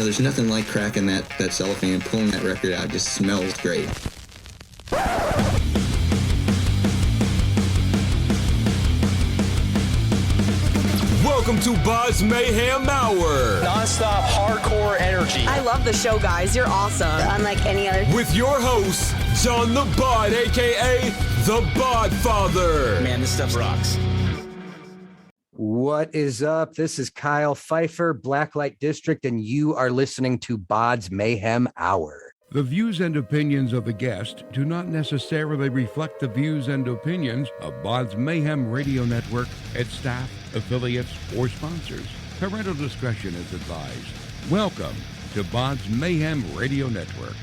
there's nothing like cracking that cellophane and pulling that record out. It just smells great. Welcome to BODS Mayhem Hour. Non-stop hardcore energy. I love the show, guys. You're awesome. Unlike any other. With your host, John the Bod, a.k.a. the Bod Father. Man, this stuff rocks. What is up? This is Kyle Pfeiffer, Blacklite District, and you are listening to BODS Mayhem Hour. The views and opinions of the guest do not necessarily reflect the views and opinions of BODS Mayhem Radio Network, its staff, affiliates, or sponsors. Parental discretion is advised. Welcome to BODS Mayhem Radio Network.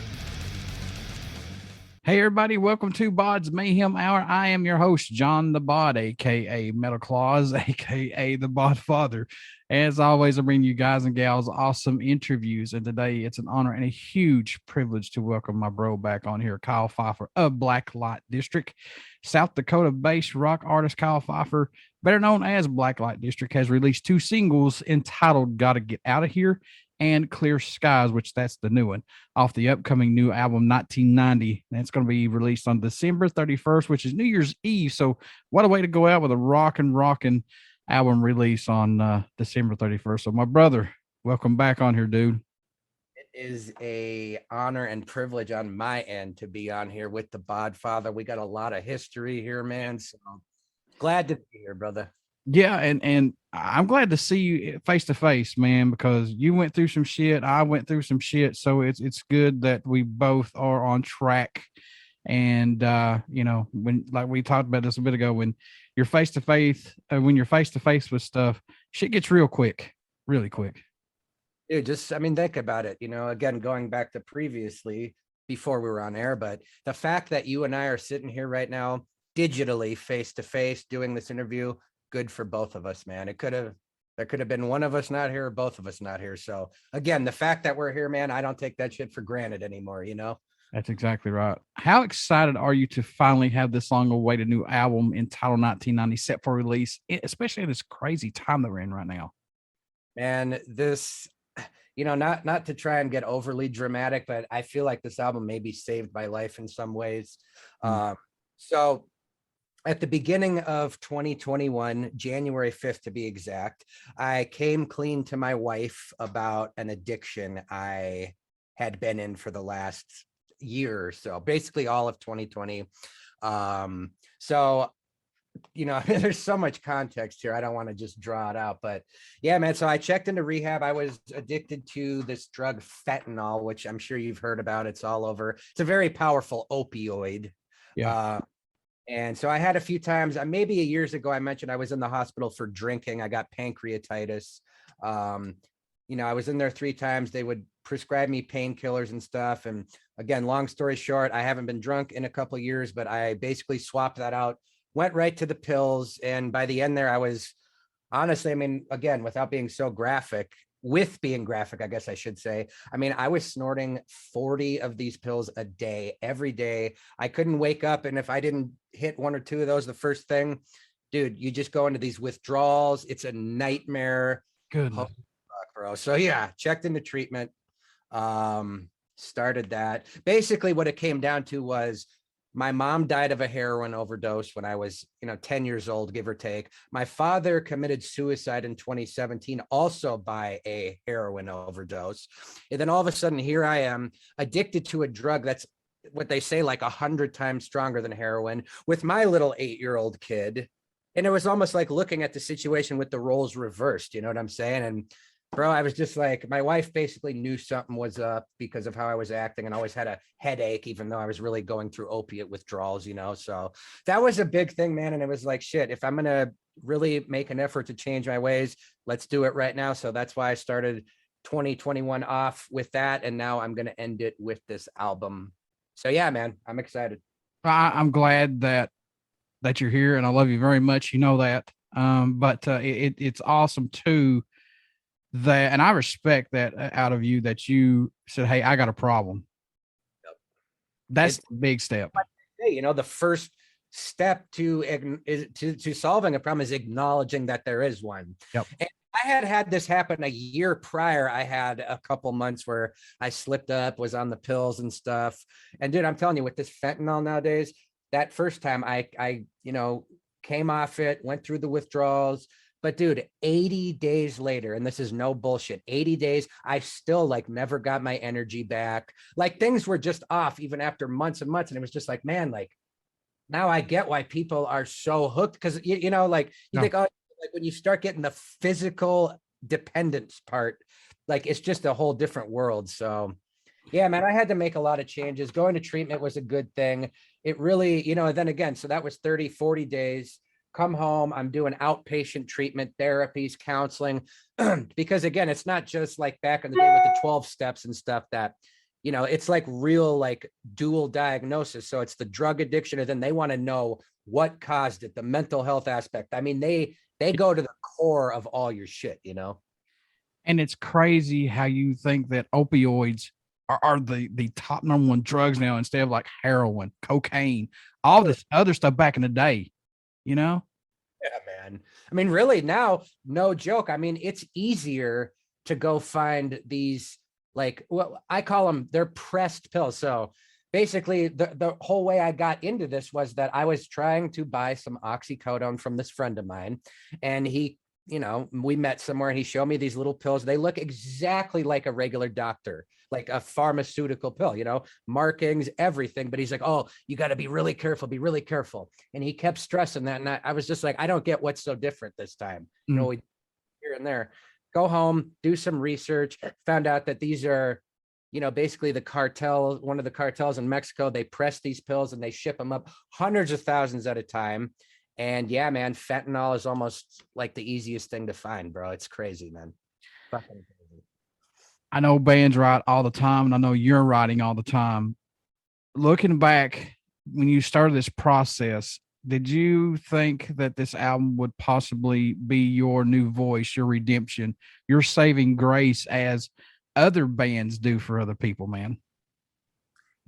Hey everybody, welcome to BODS Mayhem Hour. I am your host, John the Bod, aka Metal Claus, aka the Bod Father. As always, I bring you guys and gals awesome interviews, and today it's an honor and a huge privilege to welcome my bro back on here, Kyle Pfeiffer of Blacklite District. South Dakota-based rock artist Kyle Pfeiffer, better known as Blacklite District, has released two singles entitled Gotta Get Outta Here and Clear Skies, which that's the new one, off the upcoming new album 1990. And it's going to be released on December 31st, which is New Year's Eve. So what a way to go out with a rockin' album release on December 31st. So my brother, welcome back on here, dude. It is a honor and privilege on my end to be on here with the Bod Father. We got a lot of history here, man. So glad to be here, brother. Yeah, and I'm glad to see you face to face, man, because you went through some shit. I went through some shit. So it's good that we both are on track. And when, like we talked about this a bit ago, when you're face to face with stuff, shit gets real quick, really quick. Dude, think about it. Again, going back to previously before we were on air, but the fact that you and I are sitting here right now, digitally, face to face, doing this interview, good for both of us, man. There could have been one of us not here or both of us not here. So again, the fact that we're here, man, I don't take that shit for granted anymore, That's exactly right. How excited are you to finally have this long awaited new album entitled 1990 set for release, especially at this crazy time that we're in right now? Man, this, not to try and get overly dramatic, but I feel like this album maybe saved my life in some ways. So at the beginning of 2021, January 5th to be exact, I came clean to my wife about an addiction I had been in for the last year or so, basically all of 2020. There's so much context here. I don't want to just draw it out, but yeah, man. So I checked into rehab. I was addicted to this drug fentanyl, which I'm sure you've heard about. It's all over. It's a very powerful opioid. Yeah. And so I had a few times, maybe years ago, I mentioned I was in the hospital for drinking. I got pancreatitis. I was in there 3 times. They would prescribe me painkillers and stuff. And again, long story short, I haven't been drunk in a couple of years, but I basically swapped that out, went right to the pills. And by the end there, I was honestly, again, without being so graphic, with being graphic, I guess I should say, I was snorting 40 of these pills a day, every day. I couldn't wake up. And if I didn't hit 1 or 2 of those, the first thing, dude, you just go into these withdrawals. It's a nightmare. Good. Oh, fuck, bro. So yeah, checked into treatment, started that. Basically what it came down to was my mom died of a heroin overdose when I was, 10 years old, give or take. My father committed suicide in 2017, also by a heroin overdose. And then all of a sudden, here I am, addicted to a drug that's what they say like 100 times stronger than heroin, with my little 8-year-old kid. And it was almost like looking at the situation with the roles reversed. You know what I'm saying? And bro, I was just like, my wife basically knew something was up because of how I was acting, and always had a headache, even though I was really going through opiate withdrawals, so that was a big thing, man. And it was like, shit, if I'm going to really make an effort to change my ways, let's do it right now. So that's why I started 2021 off with that. And now I'm going to end it with this album. So yeah, man, I'm excited. I'm glad that you're here, and I love you very much. You know that. But it's awesome too, that, and I respect that out of you, that you said, hey, I got a problem. Yep. That's a big step. Hey, the first step to solving a problem is acknowledging that there is one. Yep. And I had this happen a year prior. I had a couple months where I slipped up, was on the pills and stuff. And dude, I'm telling you, with this fentanyl nowadays, that first time I came off it, went through the withdrawals. But dude, 80 days later, and this is no bullshit, 80 days, I still like never got my energy back. Like things were just off even after months and months. And it was just like, man, like now I get why people are so hooked. Because like you think, oh, like when you start getting the physical dependence part, like it's just a whole different world. So yeah, man, I had to make a lot of changes. Going to treatment was a good thing. It really, and then again, so that was 30, 40 days. Come home, I'm doing outpatient treatment, therapies, counseling, because again, it's not just like back in the day with the 12 steps and stuff that, it's like real, like dual diagnosis. So it's the drug addiction, and then they want to know what caused it, the mental health aspect. I mean, they go to the core of all your shit, And it's crazy how you think that opioids are the top number one drugs now, instead of like heroin, cocaine, all this other stuff back in the day. Yeah, man. I mean, really now, no joke. I mean, it's easier to go find these, like, well, I call them, they're pressed pills. So basically the whole way I got into this was that I was trying to buy some oxycodone from this friend of mine. And he, we met somewhere and he showed me these little pills. They look exactly like a regular doctor, like a pharmaceutical pill, markings, everything. But he's like, oh, you got to be really careful, be really careful. And he kept stressing that. And I was just like, I don't get what's so different this time. We here and there, go home, do some research, found out that these are, basically the cartel, one of the cartels in Mexico. They press these pills and they ship them up hundreds of thousands at a time. And yeah, man, fentanyl is almost like the easiest thing to find, bro. It's crazy, man. Fucking crazy. I know bands write all the time, and I know you're writing all the time. Looking back, when you started this process, did you think that this album would possibly be your new voice, your redemption, your saving grace, as other bands do for other people, man?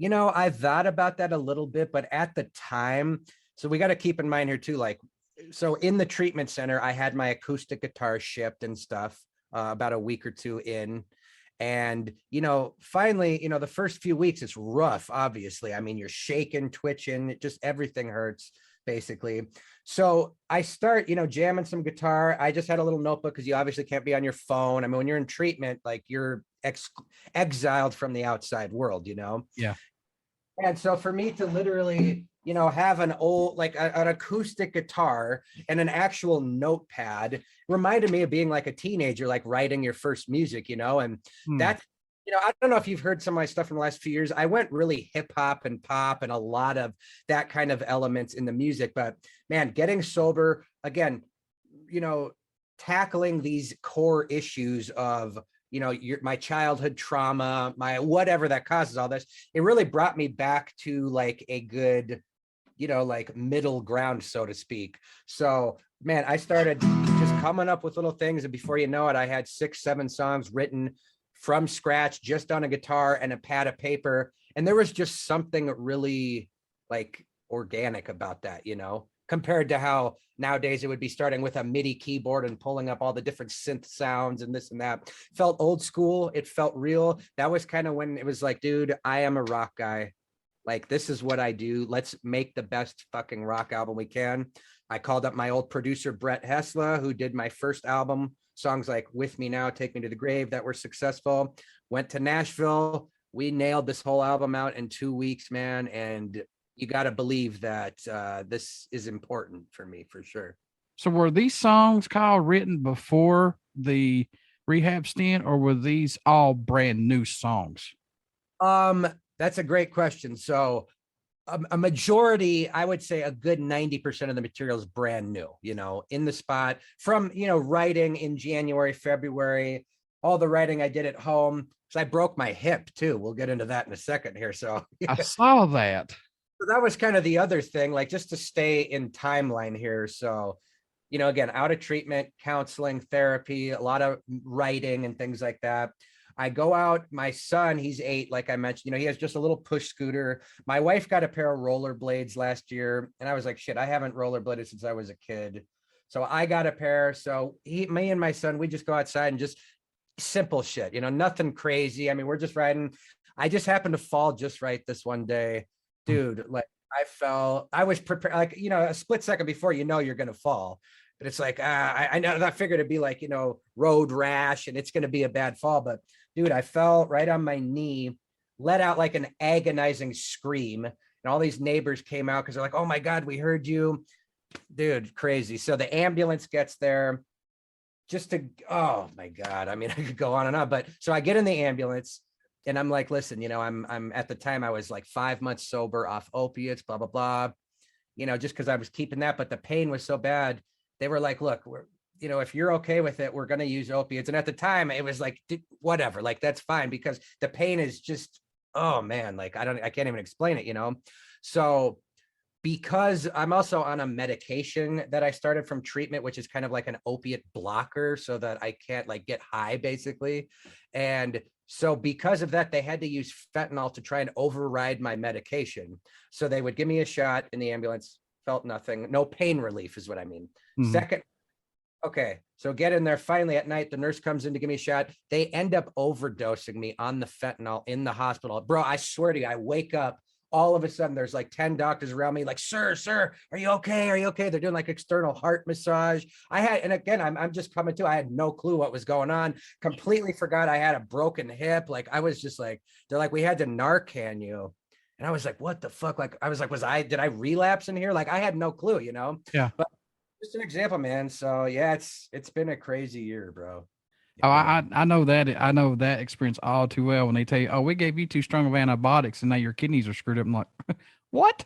I thought about that a little bit, but at the time, so we got to keep in mind here too, like, so in the treatment center, I had my acoustic guitar shipped and stuff about a week or two in. And, finally, the first few weeks, it's rough, obviously. I mean, you're shaking, twitching, just everything hurts, basically. So I start, jamming some guitar. I just had a little notebook because you obviously can't be on your phone. I mean, when you're in treatment, like you're exiled from the outside world, Yeah. And so for me to literally, have an old, like an acoustic guitar and an actual notepad reminded me of being like a teenager, like writing your first music, and that's, I don't know if you've heard some of my stuff in the last few years. I went really hip hop and pop and a lot of that kind of elements in the music, but man, getting sober again, tackling these core issues of, my childhood trauma, my whatever that causes all this, it really brought me back to like a good, like middle ground, so to speak. So man, I started just coming up with little things. And before you know it, I had 6-7 songs written from scratch, just on a guitar and a pad of paper. And there was just something really like organic about that, compared to how nowadays it would be starting with a MIDI keyboard and pulling up all the different synth sounds and this and that. Felt old school. It felt real. That was kind of when it was like, dude, I am a rock guy. Like, this is what I do. Let's make the best fucking rock album we can. I called up my old producer, Brett Hessla, who did my first album, songs like With Me Now, Take Me to the Grave, that were successful. Went to Nashville. We nailed this whole album out in 2 weeks, man. And you got to believe that this is important for me, for sure. So were these songs, Kyle, written before the rehab stint, or were these all brand new songs? That's a great question. So a majority, I would say a good 90% of the material is brand new, in the spot from, writing in January, February, all the writing I did at home. So I broke my hip too. We'll get into that in a second here. So I saw that. So that was kind of the other thing, like just to stay in timeline here. So, again, out of treatment, counseling, therapy, a lot of writing and things like that. I go out, my son, he's 8, like I mentioned, he has just a little push scooter. My wife got a pair of rollerblades last year. And I was like, shit, I haven't rollerbladed since I was a kid. So I got a pair. So me and my son, we just go outside and just simple shit, nothing crazy. I mean, we're just riding. I just happened to fall just right this one day, dude. Like I was prepared, like, a split second before, you're going to fall. But it's like, I know, I figured it'd be like, road rash and it's going to be a bad fall. But dude, I fell right on my knee, let out like an agonizing scream. And all these neighbors came out because they're like, oh my God, we heard you. Dude, crazy. So the ambulance gets there oh my God. I mean, I could go on and on, but so I get in the ambulance and I'm like, listen, I'm at the time I was like 5 months sober off opiates, blah, blah, blah, just because I was keeping that, but the pain was so bad. They were like, look, if you're okay with it, we're going to use opiates. And at the time it was like, whatever, like, that's fine because the pain is just, oh man, like, I can't even explain it, So because I'm also on a medication that I started from treatment, which is kind of like an opiate blocker so that I can't like get high basically. And so because of that, they had to use fentanyl to try and override my medication. So they would give me a shot in the ambulance, felt nothing, no pain relief is what I mean. Mm-hmm. Second, okay, so get in there. Finally at night, the nurse comes in to give me a shot. They end up overdosing me on the fentanyl in the hospital. Bro, I swear to you, I wake up. All of a sudden, there's like 10 doctors around me, like, sir, are you okay? Are you okay? They're doing like external heart massage. And again, I'm just coming to, I had no clue what was going on. Completely forgot I had a broken hip. Like, I was just like, they're like, we had to Narcan you. And I was like, what the fuck? Like, I was like, did I relapse in here? Like, I had no clue, Yeah. But just an example, man. So yeah, it's been a crazy year, bro. Oh, I know that. I know that experience all too well when they tell you, oh, we gave you too strong of antibiotics and now your kidneys are screwed up. I'm like, what?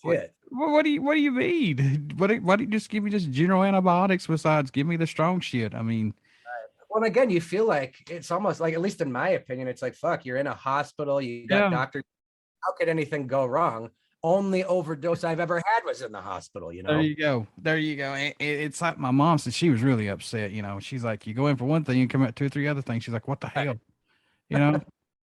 Shit. What do you mean? Why do you just give me just general antibiotics besides give me the strong shit? I mean, well, again, you feel like it's almost like, at least in my opinion, it's like, fuck, you're in a hospital, you got doctors. How could anything go wrong? Only overdose I've ever had was in the hospital, There you go. It's like my mom said, she was really upset. She's like, you go in for one thing, you come out 2 or 3 other things. She's like, what the hell?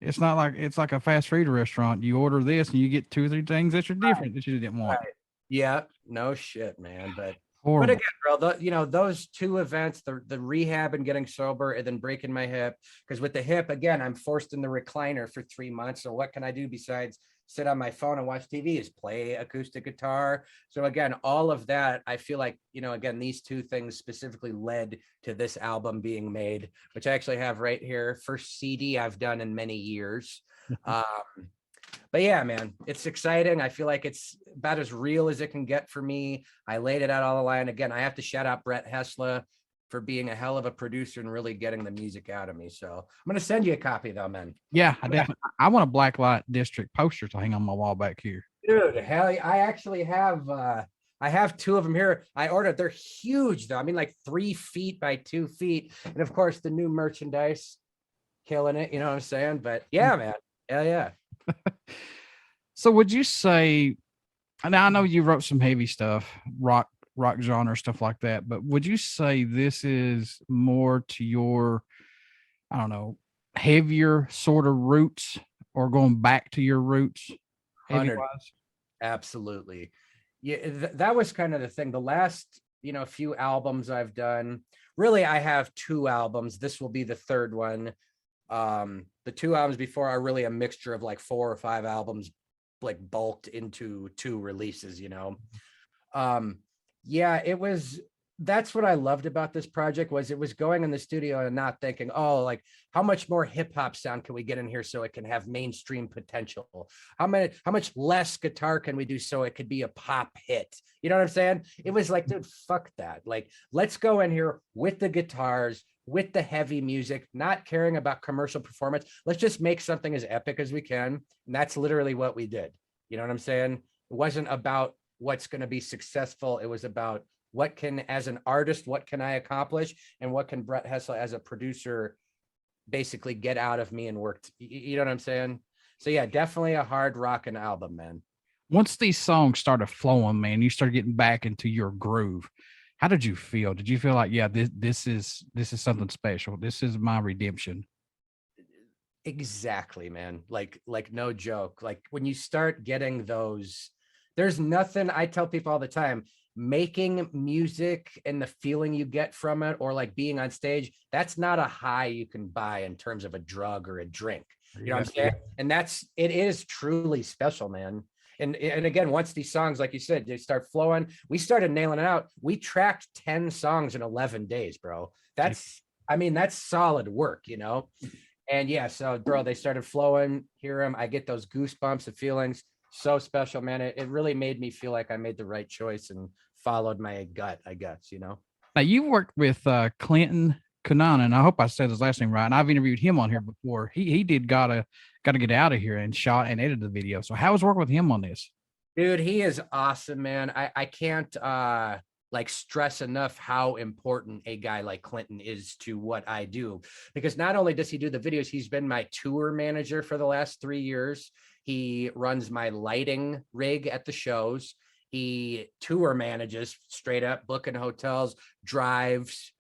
It's not like, it's like a fast food restaurant. You order this and you get 2 or 3 things that are different that you didn't want. Right. Yeah, no shit, man. But horrible. But again, bro, those 2 events, the rehab and getting sober and then breaking my hip, because with the hip, again, I'm forced in the recliner for 3 months. So what can I do besides sit on my phone and watch TV? Is play acoustic guitar. So again, all of that, I feel like, again, these 2 things specifically led to this album being made, which I actually have right here. First CD I've done in many years. But yeah, man, it's exciting. I feel like it's about as real as it can get for me. I laid it out all the line. Again, I have to shout out Brett Hessler for being a hell of a producer and really getting the music out of me. So I'm going to send you a copy though, man. Yeah, I want a Blacklite District poster to hang on my wall back here. Dude, hell, I actually have, I have 2 of them here. I ordered, they're huge though. I mean, like 3 feet by 2 feet. And of course the new merchandise, killing it. You know what I'm saying? But yeah, man. Hell yeah. So would you say, and I know you wrote some heavy stuff, rock genre, stuff like that, but would you say this is more to your, I don't know, heavier sort of roots or going back to your roots? Absolutely. Yeah, that was kind of the thing. The last, few albums I've done, really, I have 2 albums. This will be the 3rd one. The 2 albums before are really a mixture of like 4 or 5 albums, like bulked into 2 releases, Yeah, that's what I loved about this project, was it was going in the studio and not thinking, oh, like, how much more hip hop sound can we get in here so it can have mainstream potential? How much less guitar can we do so it could be a pop hit? You know what I'm saying? It was like, dude, fuck that. Like, let's go in here with the guitars, with the heavy music, not caring about commercial performance. Let's just make something as epic as we can. And that's literally what we did. You know what I'm saying? It wasn't about what's going to be successful. It was about as an artist, what can I accomplish? And what can Brett Hessler as a producer basically get out of me and work? You know what I'm saying? So yeah, definitely a hard rocking album, man. Once these songs started flowing, man, you started getting back into your groove. How did you feel? Did you feel like, yeah, this is something special? This is my redemption. Exactly, man. Like no joke. Like when you start getting those, there's nothing, I tell people all the time, making music and the feeling you get from it, or like being on stage, that's not a high you can buy in terms of a drug or a drink. You know what I'm saying? And it is truly special, man. And again, once these songs, like you said, they start flowing, we started nailing it out. We tracked 10 songs in 11 days, bro. That's solid work, you know? And yeah, so bro, they started flowing, hear them. I get those goosebumps and feelings. So special, man. It really made me feel like I made the right choice and followed my gut, I guess, you know? Now you worked with Clinton Cunanan, and I hope I said his last name right. And I've interviewed him on here before. He did gotta get out of here and shot and edited the video. So how was working with him on this? Dude, he is awesome, man. I can't like stress enough how important a guy like Clinton is to what I do, because not only does he do the videos, he's been my tour manager for the last 3 years. He runs my lighting rig at the shows. He tour manages straight up, booking hotels, drives.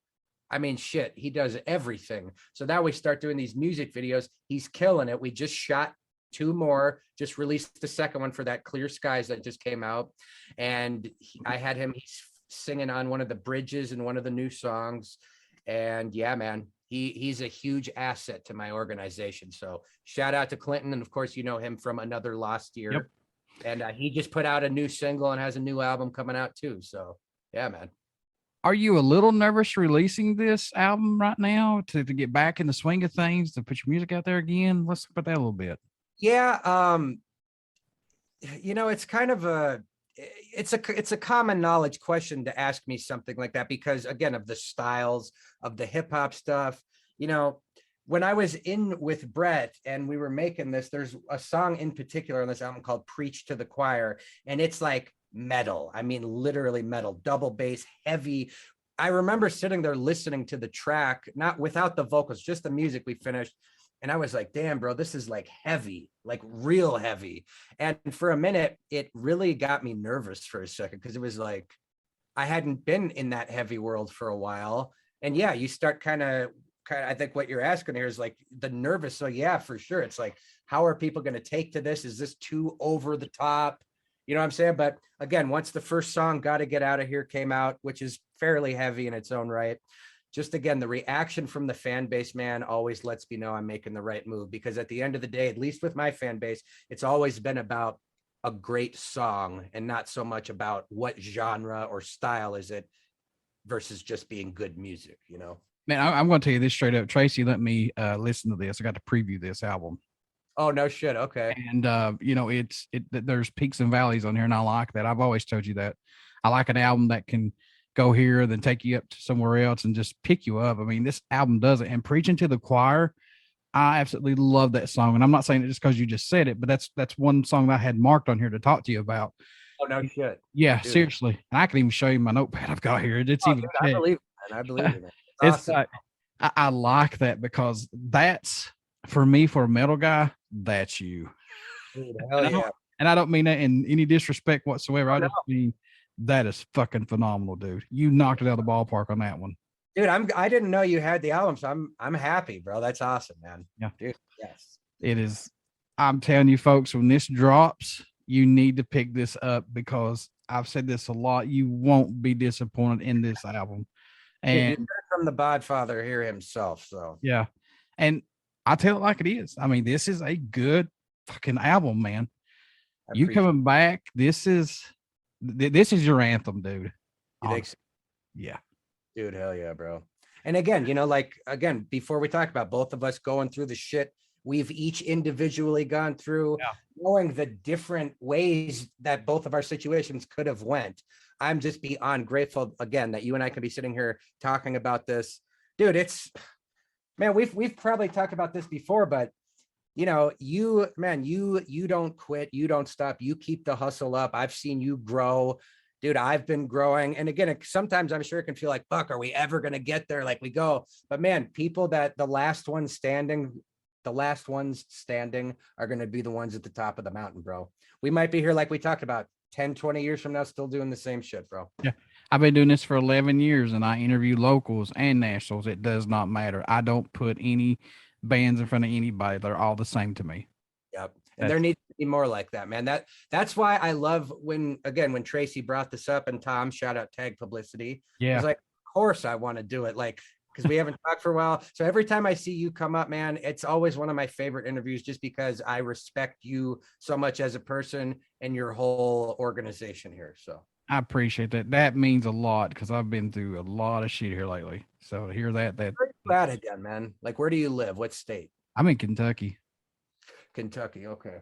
I mean, shit, he does everything. So now we start doing these music videos. He's killing it. We just shot 2 more, just released the second one for that Clear Skies that just came out. And I had him, he's singing on one of the bridges in one of the new songs. And yeah, man, he's a huge asset to my organization. So shout out to Clinton. And of course, you know him from Another Lost Year. Yep. And he just put out a new single and has a new album coming out too. So yeah, man. Are you a little nervous releasing this album right now to get back in the swing of things, to put your music out there again? Let's talk about that a little bit. Yeah. You know, it's kind of it's a common knowledge question to ask me something like that, because again, of the styles of the hip hop stuff, you know, when I was in with Brett and we were making this, there's a song in particular on this album called Preach to the Choir. And it's like metal. I mean, literally metal, double bass, heavy. I remember sitting there listening to the track, not without the vocals, just the music we finished. And I was like, damn, bro, this is like heavy, like real heavy. And for a minute, it really got me nervous for a second, because it was like, I hadn't been in that heavy world for a while. And yeah, you start kind of, I think what you're asking here is like the nervous. So yeah, for sure. It's like, how are people going to take to this? Is this too over the top? You know what I'm saying? But again, once the first song, Gotta Get Out of Here, came out, which is fairly heavy in its own right, just again, the reaction from the fan base, man, always lets me know I'm making the right move. Because at the end of the day, at least with my fan base, it's always been about a great song and not so much about what genre or style is it versus just being good music, you know? Man, I'm going to tell you this straight up. Tracy let me listen to this. I got to preview this album. Oh, no shit. Okay. And, you know, there's peaks and valleys on here, and I like that. I've always told you that. I like an album that can go here, then take you up to somewhere else and just pick you up. I mean, this album does it. And Preaching to the Choir, I absolutely love that song. And I'm not saying it just because you just said it, but that's one song that I had marked on here to talk to you about. Oh, no shit. Yeah, Dude. Seriously. And I can even show you my notepad I've got here. It's even. Dude, I believe it, man. I believe it. It's Awesome. I like that, because that's, for me, for a metal guy, that's you. Dude, hell yeah. And I don't mean that in any disrespect whatsoever. I just mean that is fucking phenomenal, dude. You knocked it out of the ballpark on that one. Dude, I didn't know you had the album, so I'm happy, bro. That's awesome, man. Yeah. Dude, yes. It is. I'm telling you, folks, when this drops, you need to pick this up, because I've said this a lot. You won't be disappointed in this album. And Dude, from the Bodfather here himself. So yeah. And I tell it like it is. I mean, this is a good fucking album, man. You coming back. This is your anthem, dude. You think so? Yeah. Dude, hell yeah, bro. And again, you know, like, again, before we talk about both of us going through the shit we've each individually gone through, knowing the different ways that both of our situations could have went, I'm just beyond grateful again that you and I can be sitting here talking about this. Dude, it's, man, we've probably talked about this before, but you know, you don't quit, you don't stop, you keep the hustle up. I've seen you grow. Dude, I've been growing. And again, sometimes I'm sure it can feel like, fuck, are we ever going to get there? Like we go, but man, people that the last ones standing are going to be the ones at the top of the mountain, bro. We might be here, like we talked about, 10, 20 years from now, still doing the same shit, bro. Yeah. I've been doing this for 11 years, and I interview locals and nationals. It does not matter. I don't put any bands in front of anybody. They're all the same to me. Yep. And there needs to be more like that, man. That's why I love when Tracy brought this up, and Tom, shout out Tag Publicity. Yeah. He's like, of course I want to do it. Like, because we haven't talked for a while. So every time I see you come up, man, it's always one of my favorite interviews just because I respect you so much as a person and your whole organization here. So I appreciate that. That means a lot because I've been through a lot of shit here lately. So to hear that where you at again, man? Like, where do you live? What state? I'm in Kentucky. Kentucky. Okay.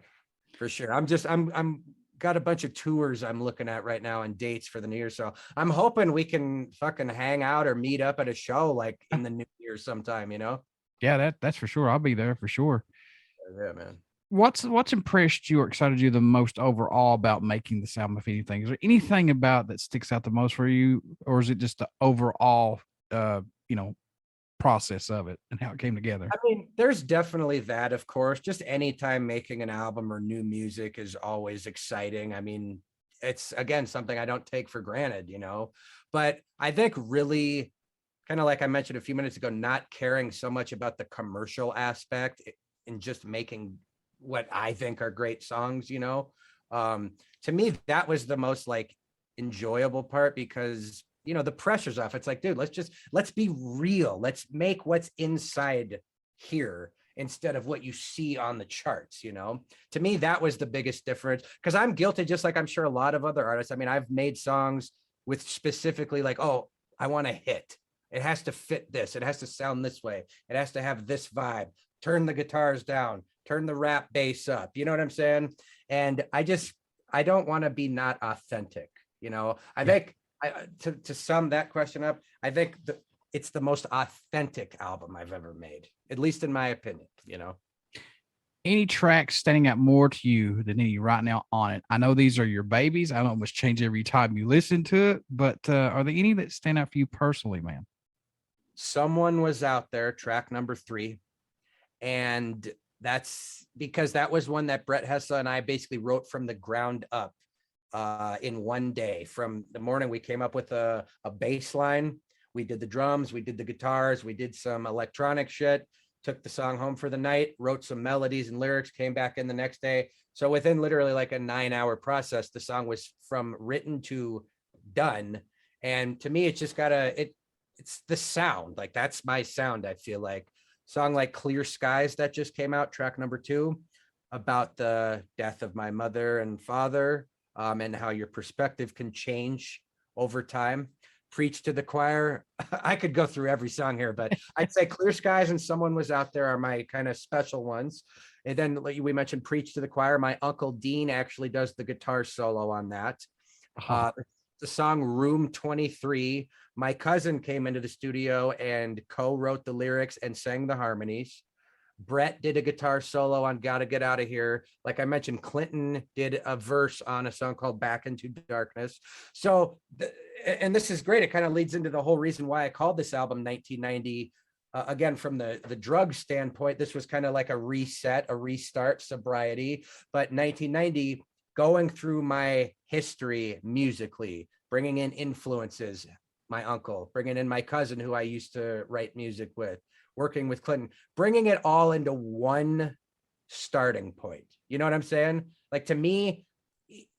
For sure. I'm got a bunch of tours I'm looking at right now and dates for the new year. So I'm hoping we can fucking hang out or meet up at a show like in the new year sometime, you know? Yeah, that's for sure. I'll be there for sure. Yeah, man. What's impressed you or excited you the most overall about making this album, if anything? Is there anything about that sticks out the most for you, or is it just the overall process of it and how it came together? I mean, there's definitely that, of course. Just anytime making an album or new music is always exciting. I mean, it's again something I don't take for granted, you know. But I think really, kind of like I mentioned a few minutes ago, not caring so much about the commercial aspect and just making what I think are great songs, you know. To me, that was the most like enjoyable part because, you know, the pressure's off. It's like, dude, let's be real. Let's make what's inside here instead of what you see on the charts, you know. To me, that was the biggest difference because I'm guilty, just like I'm sure a lot of other artists. I mean, I've made songs with specifically like, oh, I want a hit. It has to fit this. It has to sound this way. It has to have this vibe. Turn the guitars down, turn the rap bass up. You know what I'm saying? And I don't want to be not authentic. You know, I think to sum that question up, I think it's the most authentic album I've ever made, at least in my opinion, you know. Any tracks standing out more to you than any right now on it? I know these are your babies. I don't much change every time you listen to it, but are there any that stand out for you personally, man? Someone Was Out There, track number 3. And that's because that was one that Brett Hessa and I basically wrote from the ground up in one day. From the morning, we came up with a bass line. We did the drums, we did the guitars, we did some electronic shit, took the song home for the night, wrote some melodies and lyrics, came back in the next day. So within literally like a 9-hour process, the song was from written to done. And to me, it's just it's the sound. Like that's my sound, I feel like. Song like Clear Skies that just came out, track number 2, about the death of my mother and father, and how your perspective can change over time. Preach to the Choir. I could go through every song here, but I'd say Clear Skies and Someone Was Out There are my kind of special ones. And then we mentioned Preach to the Choir. My Uncle Dean actually does the guitar solo on that. The song Room 23. My cousin came into the studio and co-wrote the lyrics and sang the harmonies. Brett did a guitar solo on Gotta Get Outta Here. Like I mentioned, Clinton did a verse on a song called Back Into Darkness. So, and this is great. It kind of leads into the whole reason why I called this album 1990. Again, from the drug standpoint, this was kind of like a reset, a restart, sobriety. But 1990, going through my history musically, bringing in influences, my uncle, bringing in my cousin who I used to write music with, working with Clinton, bringing it all into one starting point. You know what I'm saying? Like to me,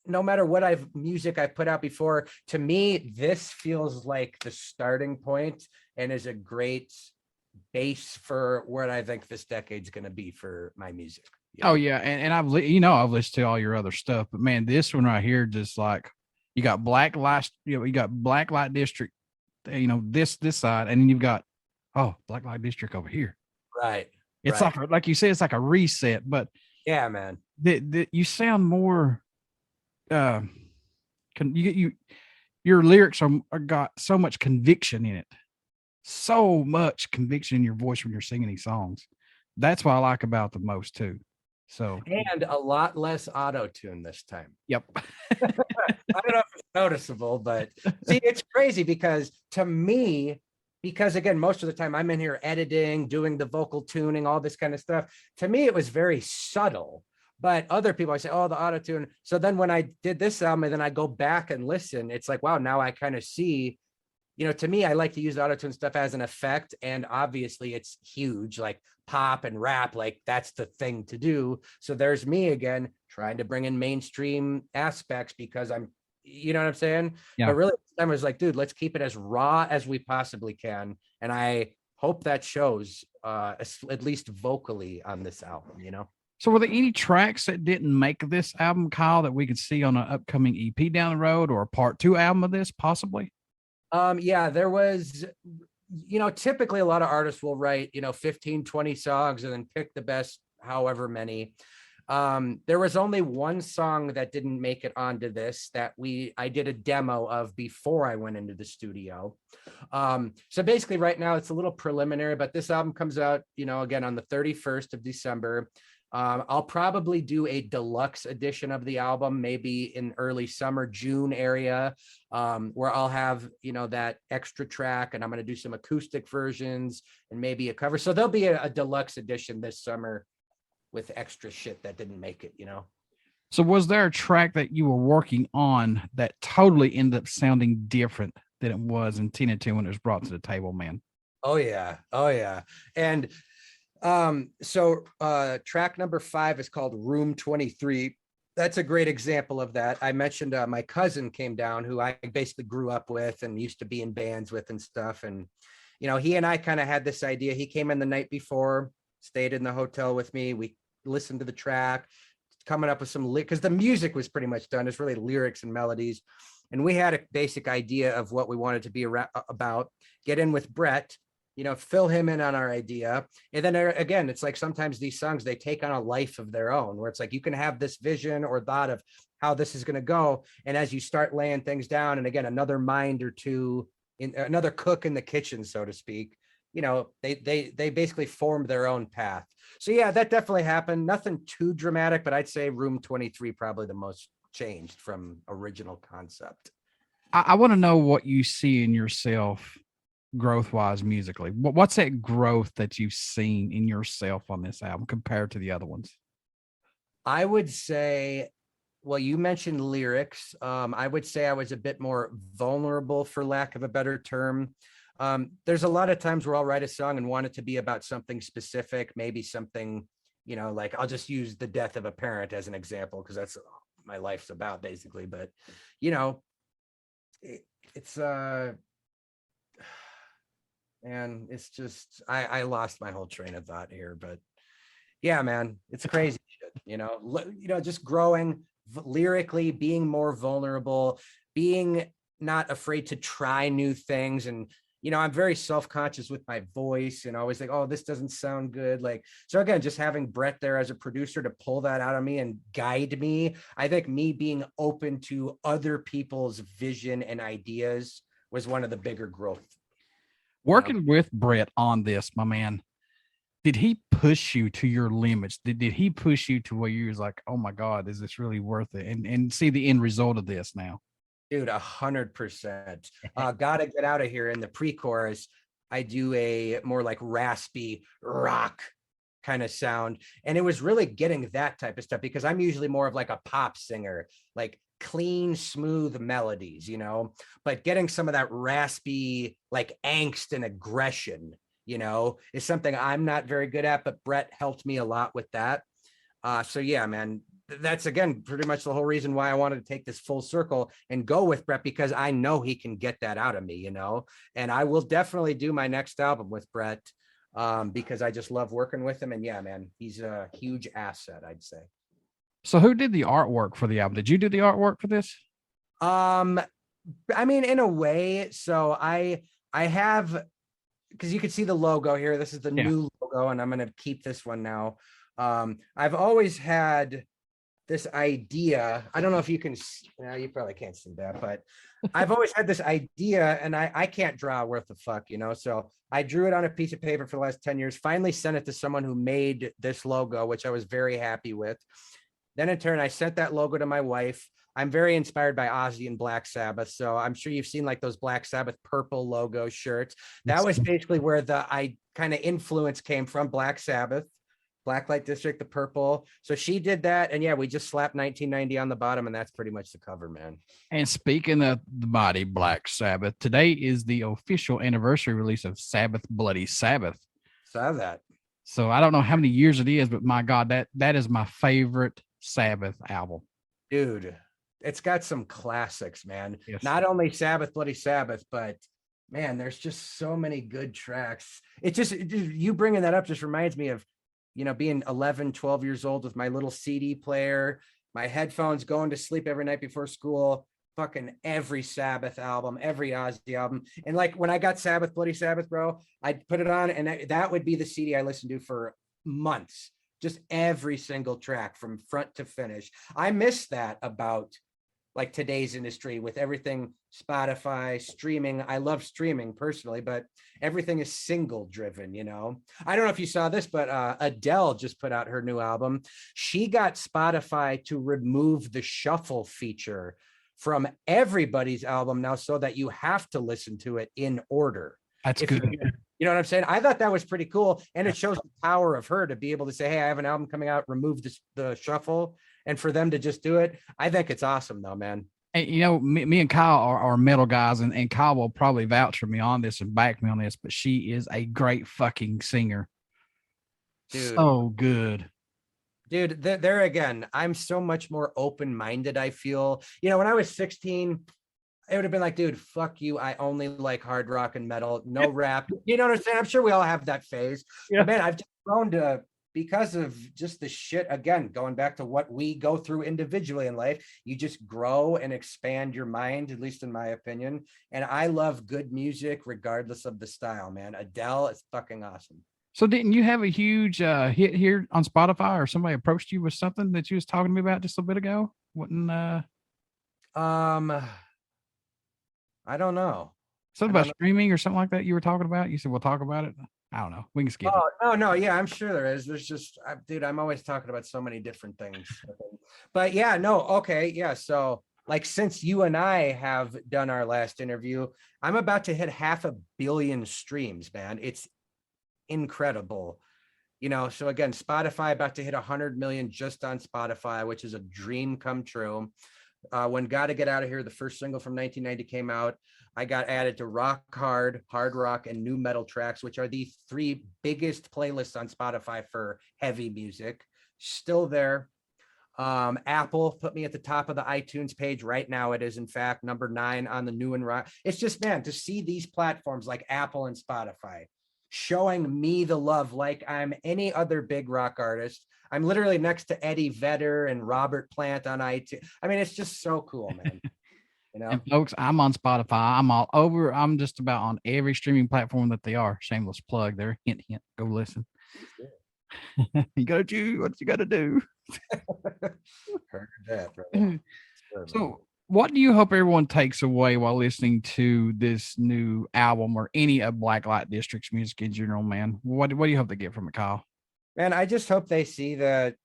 no matter what music I've put out before, to me, this feels like the starting point and is a great base for what I think this decade's going to be for my music. Yeah. Oh yeah. And I've listened to all your other stuff, but man, this one right here, just like you got Blacklite, you got Blacklite District, this side, and then you've got Blacklite District over here. Right. It's like you said, it's like a reset, but yeah, man, you sound more, your lyrics are got so much conviction in it. So much conviction in your voice when you're singing these songs. That's what I like about the most too. So, and a lot less auto-tune this time. Yep. I don't know if it's noticeable, but see, it's crazy because to me, again, most of the time I'm in here editing, doing the vocal tuning, all this kind of stuff. To me, it was very subtle, but other people, I say, oh, the auto-tune. So then when I did this album and then I go back and listen, it's like, wow, now I kind of see, to me, I like to use auto-tune stuff as an effect. And obviously it's huge. Like pop and rap, like that's the thing to do. So there's me again trying to bring in mainstream aspects because I'm, you know what I'm saying? Yeah. But really, I was like, dude, let's keep it as raw as we possibly can. And I hope that shows at least vocally on this album, you know? So were there any tracks that didn't make this album, Kyle, that we could see on an upcoming EP down the road or a part 2 album of this possibly? Yeah, there was, you know, typically a lot of artists will write, you know, 15, 20 songs and then pick the best however many. There was only one song that didn't make it onto this that I did a demo of before I went into the studio. So basically right now it's a little preliminary, but this album comes out, you know, again on the 31st of December. I'll probably do a deluxe edition of the album, maybe in early summer, June area, where I'll have, you know, that extra track, and I'm going to do some acoustic versions and maybe a cover. So there'll be a deluxe edition this summer with extra shit that didn't make it, you know? So was there a track that you were working on that totally ended up sounding different than it was in 10 and 2 when it was brought to the table, man? Oh yeah. And so track number 5 is called Room 23. That's a great example of that. I mentioned my cousin came down, who I basically grew up with and used to be in bands with and stuff. And, you know, he and I kind of had this idea. He came in the night before, stayed in the hotel with me. We listened to the track, coming up with some, because the music was pretty much done. It's really lyrics and melodies. And we had a basic idea of what we wanted to be about, get in with Brett, you know, fill him in on our idea. And then again, it's like sometimes these songs, they take on a life of their own, where it's like you can have this vision or thought of how this is going to go. And as you start laying things down, and again, another mind or two, another cook in the kitchen, so to speak, you know, they basically formed their own path. So yeah, that definitely happened. Nothing too dramatic, but I'd say Room 23 probably the most changed from original concept. I want to know what you see in yourself growth wise musically. What's that growth that you've seen in yourself on this album compared to the other ones? I would say, well, you mentioned lyrics. I would say I was a bit more vulnerable, for lack of a better term. There's a lot of times where I'll write a song and want it to be about something specific, maybe something, you know, like I'll just use the death of a parent as an example, because that's my life's about basically. But, you know, it's and it's just, I lost my whole train of thought here, but yeah, man, it's crazy shit, you know, just growing lyrically, being more vulnerable, being not afraid to try new things. And, you know, I'm very self-conscious with my voice and always think, oh, this doesn't sound good. Like, so again, just having Brett there as a producer to pull that out of me and guide me. I think me being open to other people's vision and ideas was one of the bigger growth. Working with Brett on this, my man, did he push you to your limits? Did he push you to where you was like, oh my God, is this really worth it? And see the end result of this now. Dude, 100%. Gotta Get Out of Here. In the pre-chorus, I do a more like raspy rock kind of sound. And it was really getting that type of stuff, because I'm usually more of like a pop singer, like clean, smooth melodies, you know, but getting some of that raspy, like angst and aggression, you know, is something I'm not very good at, but Brett helped me a lot with that. So yeah, man, that's again, pretty much the whole reason why I wanted to take this full circle and go with Brett, because I know he can get that out of me, you know, and I will definitely do my next album with Brett, because I just love working with him. And yeah, man, he's a huge asset, I'd say. So who did the artwork for the album? Did you do the artwork for this? I mean, in a way. So I have, because you can see the logo here. This is the new logo, and I'm going to keep this one now. I've always had this idea. I don't know if you can, you probably can't see that, but I've always had this idea, and I can't draw worth a fuck, you know? So I drew it on a piece of paper for the last 10 years, finally sent it to someone who made this logo, which I was very happy with. Then in turn, I sent that logo to my wife. I'm very inspired by Ozzy and Black Sabbath. So I'm sure you've seen like those Black Sabbath purple logo shirts. That was basically where the kind of influence came from, Black Sabbath, Blacklite District, the purple. So she did that. And yeah, we just slapped 1990 on the bottom, and that's pretty much the cover, man. And speaking of the body, Black Sabbath, today is the official anniversary release of Sabbath Bloody Sabbath. Saw that. So I don't know how many years it is, but my God, that is my favorite Sabbath album. Dude, it's got some classics, man. Yes. Not only Sabbath, Bloody Sabbath, but man, there's just so many good tracks. You bringing that up just reminds me of, being 11, 12 years old with my little CD player, my headphones, going to sleep every night before school, fucking every Sabbath album, every Ozzy album. And like when I got Sabbath, Bloody Sabbath, bro, I'd put it on and that would be the CD I listened to for months. Just every single track from front to finish. I miss that about like today's industry with everything Spotify, streaming. I love streaming personally, but everything is single driven, I don't know if you saw this, but Adele just put out her new album. She got Spotify to remove the shuffle feature from everybody's album now so that you have to listen to it in order. That's good. You know what I'm saying? I thought that was pretty cool. And it shows the power of her to be able to say, hey, I have an album coming out, remove the shuffle. And for them to just do it, I think it's awesome though, man. And, me and Kyle are metal guys, and Kyle will probably vouch for me on this and back me on this, but she is a great fucking singer. Dude. So good. Dude, there again, I'm so much more open-minded, I feel. When I was 16, it would have been like, dude, fuck you. I only like hard rock and metal, no rap. You know what I'm saying? I'm sure we all have that phase. Yeah. But man, I've just grown to, because of just the shit, again, going back to what we go through individually in life, you just grow and expand your mind, at least in my opinion. And I love good music regardless of the style, man. Adele is fucking awesome. So didn't you have a huge hit here on Spotify, or somebody approached you with something that you was talking to me about just a bit ago? I don't know. Something about streaming or something like that you were talking about? You said, we'll talk about it. I don't know. We can skip it. Oh, no. Yeah, I'm sure there is. There's just, dude, I'm always talking about so many different things. But yeah, no. Okay. Yeah. So like, since you and I have done our last interview, I'm about to hit 500 million streams, man. It's incredible. So again, Spotify about to hit 100 million just on Spotify, which is a dream come true. When Gotta Get Out of Here, the first single from 1990 came out, I got added to rock, hard rock, and new metal tracks, which are the 3 biggest playlists on Spotify for heavy music. Still there. Apple put me at the top of the iTunes page right now. It is in fact number 9 on the new and rock. It's just, man, to see these platforms like Apple and Spotify showing me the love like I'm any other big rock artist. I'm literally next to Eddie Vedder and Robert Plant on iTunes. I mean, it's just so cool, man. And folks, I'm on Spotify. I'm all over. I'm just about on every streaming platform that they are. Shameless plug there. Hint, hint. Go listen. You got to do what you got to do. Heard that, brother. So what do you hope everyone takes away while listening to this new album or any of Blacklite District's music in general, man? What do you hope they get from it, Kyle? Man, I just hope they see I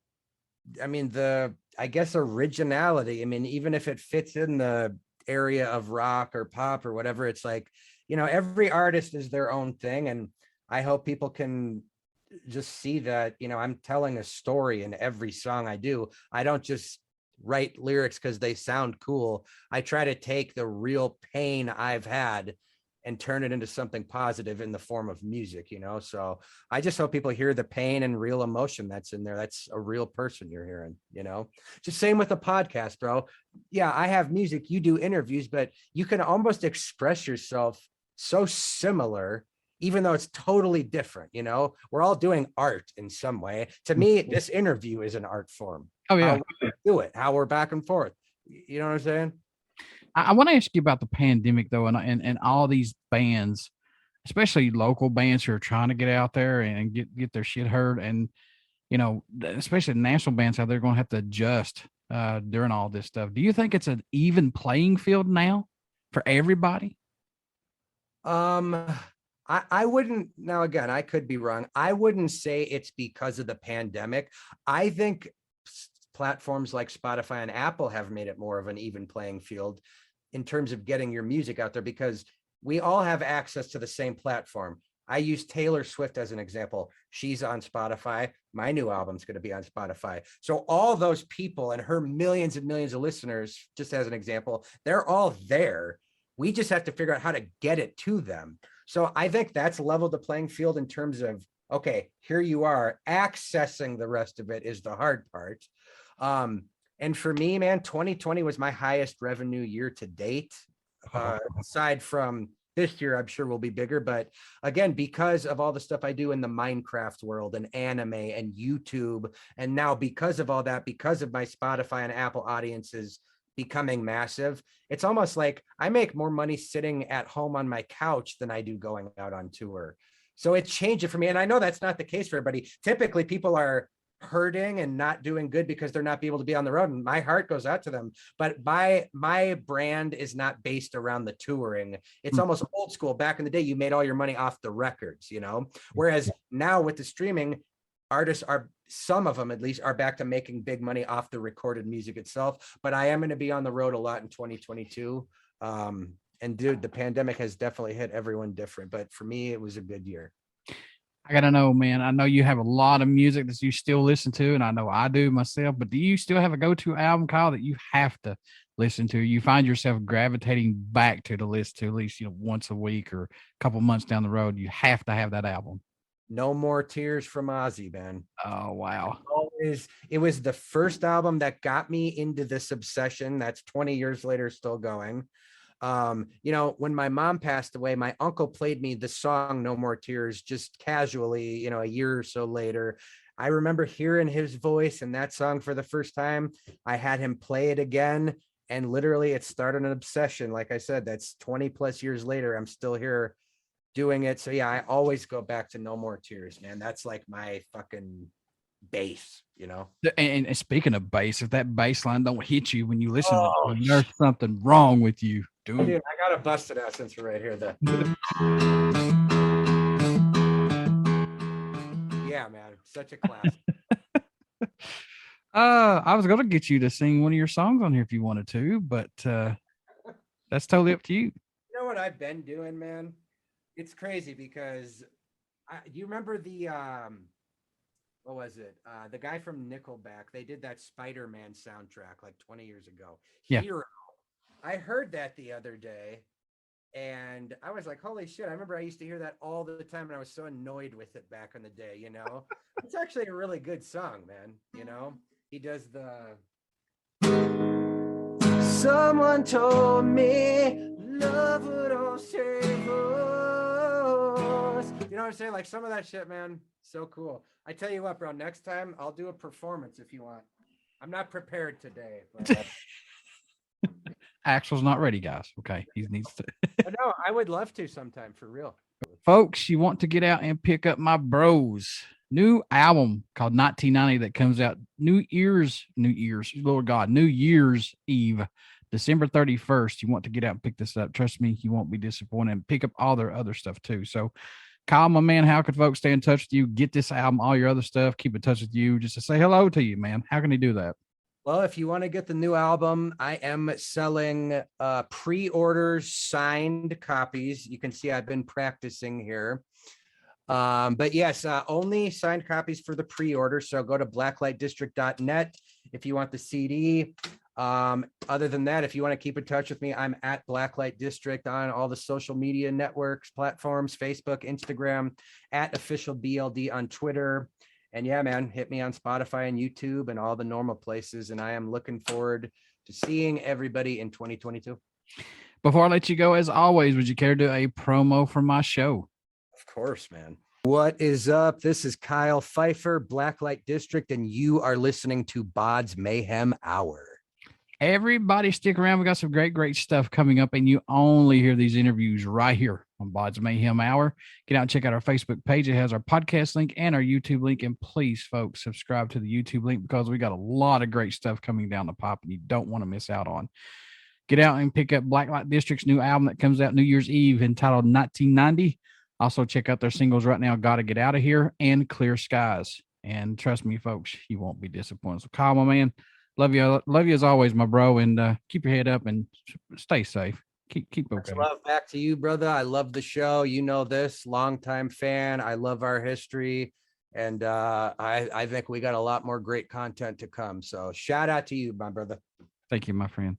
guess originality. I mean, even if it fits in the area of rock or pop or whatever, it's like, every artist is their own thing. And I hope people can just see that, I'm telling a story in every song I do. I don't just write lyrics because they sound cool. I try to take the real pain I've had and turn it into something positive in the form of music, So I just hope people hear the pain and real emotion that's in there. That's a real person you're hearing, Just same with the podcast, bro. Yeah, I have music, you do interviews, but you can almost express yourself so similar, even though it's totally different, We're all doing art in some way. To me, this interview is an art form. Oh, yeah. How we do it, how we're back and forth. You know what I'm saying? I want to ask you about the pandemic, though, and all these bands, especially local bands who are trying to get out there and get their shit heard. And, especially the national bands, how they're going to have to adjust during all this stuff. Do you think it's an even playing field now for everybody? I wouldn't. Now, again, I could be wrong. I wouldn't say it's because of the pandemic. I think platforms like Spotify and Apple have made it more of an even playing field in terms of getting your music out there, because we all have access to the same platform. I use Taylor Swift as an example. She's on Spotify. My new album's going to be on Spotify. So all those people and her millions and millions of listeners, just as an example, they're all there. We just have to figure out how to get it to them. So I think that's leveled the playing field in terms of okay, here you are. Accessing the rest of it is the hard part. And for me, man, 2020 was my highest revenue year to date. Aside from this year, I'm sure will be bigger. But again, because of all the stuff I do in the Minecraft world and anime and YouTube, and now because of all that, because of my Spotify and Apple audiences becoming massive, it's almost like I make more money sitting at home on my couch than I do going out on tour. So it changed it for me. And I know that's not the case for everybody. Typically, people are hurting and not doing good because they're not able to be on the road, and my heart goes out to them. But my brand is not based around the touring. It's almost old school. Back in the day, you made all your money off the records, you know, whereas now with the streaming, artists are, some of them at least, are back to making big money off the recorded music itself. But I am going to be on the road a lot in 2022. And dude, the pandemic has definitely hit everyone different, but for me, it was a good year. I gotta know, man. I know you have a lot of music that you still listen to, and I know I do myself, but do you still have a go-to album, Kyle, that you have to listen to? You find yourself gravitating back to listen to at least, once a week or a couple months down the road. You have to have that album. No More Tears from Ozzy, man. Oh, wow. It was the first album that got me into this obsession. That's 20 years later, still going. When my mom passed away, my uncle played me the song No More Tears just casually, a year or so later. I remember hearing his voice and that song for the first time. I had him play it again, and literally it started an obsession. Like I said, that's 20 plus years later. I'm still here doing it. So yeah, I always go back to No More Tears, man. That's like my fucking bass, And speaking of bass, if that bass line don't hit you when you listen to it, there's something wrong with you. Dude, I gotta bust it out since we're right here. Yeah, man, such a classic. I was gonna get you to sing one of your songs on here if you wanted to, but that's totally up to you. You know what I've been doing, man? It's crazy because you remember the what was it? The guy from Nickelback, they did that Spider-Man soundtrack like 20 years ago. Yeah. Hero. I heard that the other day and I was like, holy shit. I remember I used to hear that all the time and I was so annoyed with it back in the day, It's actually a really good song, man. He does the someone told me love would all save us. You know what I'm saying? Like some of that shit, man. So cool. I tell you what, bro, next time I'll do a performance if you want. I'm not prepared today. But... Axel's not ready, guys. Okay. He needs to. No, I would love to sometime, for real. Folks, you want to get out and pick up my bros' new album called 1990 that comes out New Year's Eve, December 31st. You want to get out and pick this up. Trust me, you won't be disappointed, and pick up all their other stuff too. So Kyle, my man, how could folks stay in touch with you, get this album, all your other stuff, keep in touch with you, just to say hello to you, man? How can they do that? Well, if you want to get the new album, I am selling pre-orders, signed copies. You can see I've been practicing here. But yes, only signed copies for the pre-order. So go to blacklightdistrict.net if you want the CD. Other than that, if you want to keep in touch with me, I'm at Blacklite District on all the social media networks, platforms, Facebook, Instagram, at official BLD on Twitter. And yeah, man, hit me on Spotify and YouTube and all the normal places. And I am looking forward to seeing everybody in 2022. Before I let you go, as always, would you care to do a promo for my show? Of course, man. What is up? This is Kyle Pfeiffer, Blacklite District, and you are listening to BODS Mayhem Hour. Everybody stick around. We got some great stuff coming up, and you only hear these interviews right here on BODS Mayhem Hour. Get out and check out our Facebook page. It has our podcast link and our YouTube link. And please, folks, subscribe to the YouTube link because we got a lot of great stuff coming down the pipe and you don't want to miss out on. Get out and pick up Blacklite District's new album that comes out New Year's Eve entitled 1990. Also, check out their singles right now, Gotta Get Outta Here and Clear Skies. And trust me, folks, you won't be disappointed. So, Kyle, my man, love you as always, my bro, and keep your head up and stay safe. Keep okay. Much love back to you, brother. I love the show. You know this, longtime fan. I love our history, and I think we got a lot more great content to come. So shout out to you, my brother. Thank you, my friend.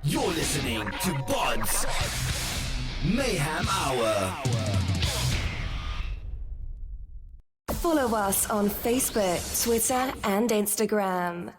You're listening to BODS Mayhem Hour. Follow us on Facebook, Twitter, and Instagram.